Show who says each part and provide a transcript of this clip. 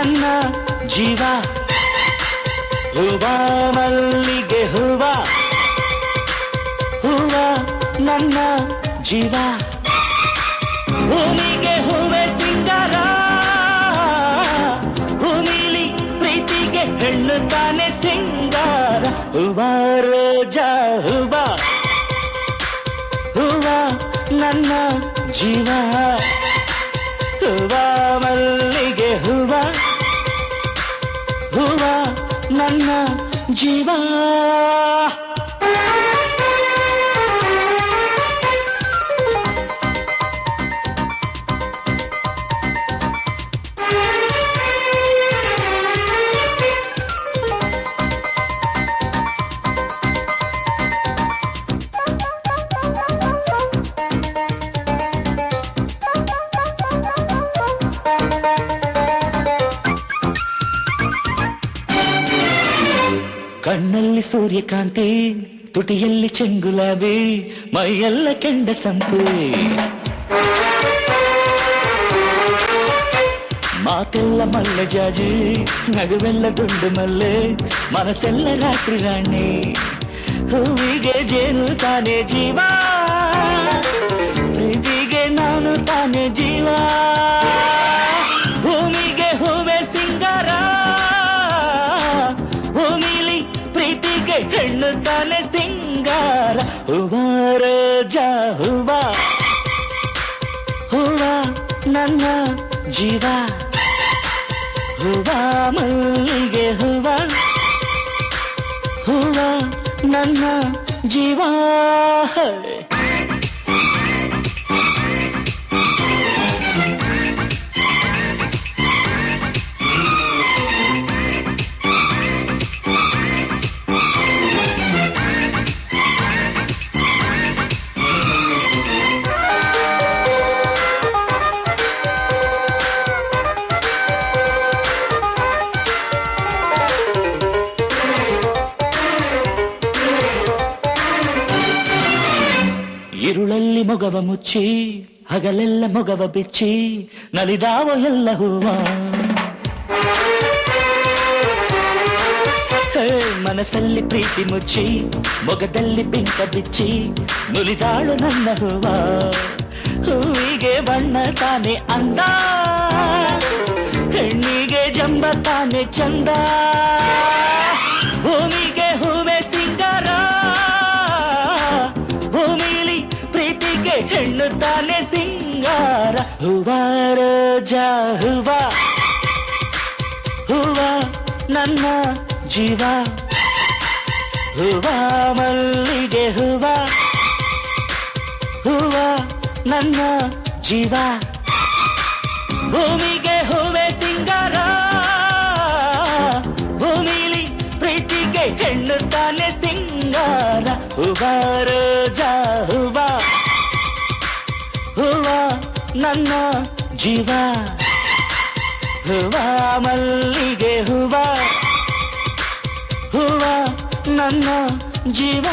Speaker 1: ನನ್ನ ಜೀವ ಹೂವ ಮಲ್ಲಿಗೆ ಹೂವ ಹೂವ ನನ್ನ ಜೀವ ಭೂಮಿಗೆ ಹೂವೆ ಸಿಂಗಾರ ಭೂಮಿಲಿ ಪ್ರೀತಿಗೆ ಹೆಣ್ಣು ತಾನೆ ಸಿಂಗಾರ ಹೂವ ರೋಜಾ ಹೂವ ಹೂವ ನನ್ನ ಜೀವ ಹೂವ ಮಲ್ಲಿಗೆ ಹೂವ ಹೂವ ನನ್ನ ಜೀವ ಕಣ್ಣಲ್ಲಿ ಸೂರ್ಯಕಾಂತಿ ತುಟಿಯಲ್ಲಿ ಚೆಂಗುಲಾಬಿ ಮೈಯೆಲ್ಲ ಕೆಂಡ ಸಂಪೆ ಮಾತೆಲ್ಲ ಮಲ್ಲೆ ಜಾಜಿ ನಗುವೆಲ್ಲ ಗುಂಡು ಮಲ್ಲೆ ಮನಸ್ಸೆಲ್ಲ ರಾತ್ರಿ ರಾಣಿ ಹೂವಿಗೆ ಜೇನು ತಾನೇ ಜೀವ ಪ್ರೀತಿಗೆ ನಾನು ತಾನೇ ಜೀವ ಭೂಮಿಗೆ ಹೂವೆ ಸಿಂಗಾರ ಭೂಮಿಲಿ ಪ್ರೀತಿಗೆ ಹೆಣ್ಣು ತಾನೆ ಸಿಂಗಾರ ಹೂವ ರೋಜಾ ಹೂವ ಹೂವ ನನ್ನ ಜೀವ ಹೂವ ಮಲ್ಲಿಗೆ ಹೂವ ಹೂವ ನನ್ನ ಜೀವ ഇരുളಲ್ಲಿ ಮೊಗವ ಮುಚ್ಚಿ ಹಗಲೆಲ್ಲ ಮೊಗವ ಬಿಚ್ಚಿ ನಲಿದಾವ ಎಲ್ಲ ಹೂವ ಮನಸ್ಸಲ್ಲಿ ಪ್ರೀತಿ ಮುಚ್ಚಿ ಮೊಗದಲ್ಲಿ ಬಿಂಕ ಬಿಚ್ಚಿ ನುಲಿದಾಳು ನನ್ನ ಹೂವ ಹೂವಿಗೆ ಬಣ್ಣ ತಾನೆ ಅಂದ ಹೆಣ್ಣಿಗೆ ಜಂಬ ತಾನೆ ಚಂದ ಭೂಮಿಗೆ ಹೂವೆ ಸಿಂಗಾರ ಭೂಮಿಲಿ ಪ್ರೀತಿಗೆ ಹೆಣ್ಣು ತಾನೆ ಸಿಂಗಾರ ಹೂವ ರೋಜಾ ಹೂವ ಹೂವ ನನ್ನ ಜೀವ ಹೂವ ಮಲ್ಲಿಗೆ ಹೂವ ಹೂವ ನನ್ನ ಜೀವ ಭೂಮಿಗೆ ಹೂವೆ ಸಿಂಗಾರ ಭೂಮಿಲಿ ಪ್ರೀತಿಗೆ ಹೆಣ್ಣು ತಾನೆ ಸಿಂಗಾರ ಹೂವ ರೋಜಾ ಹೂವ ಹೂವ ನನ್ನ ಜೀವ ಹೂವ ಮಲ್ಲಿಗೆ ಹೂವ ಹೂವ ನನ್ನ ಜೀವ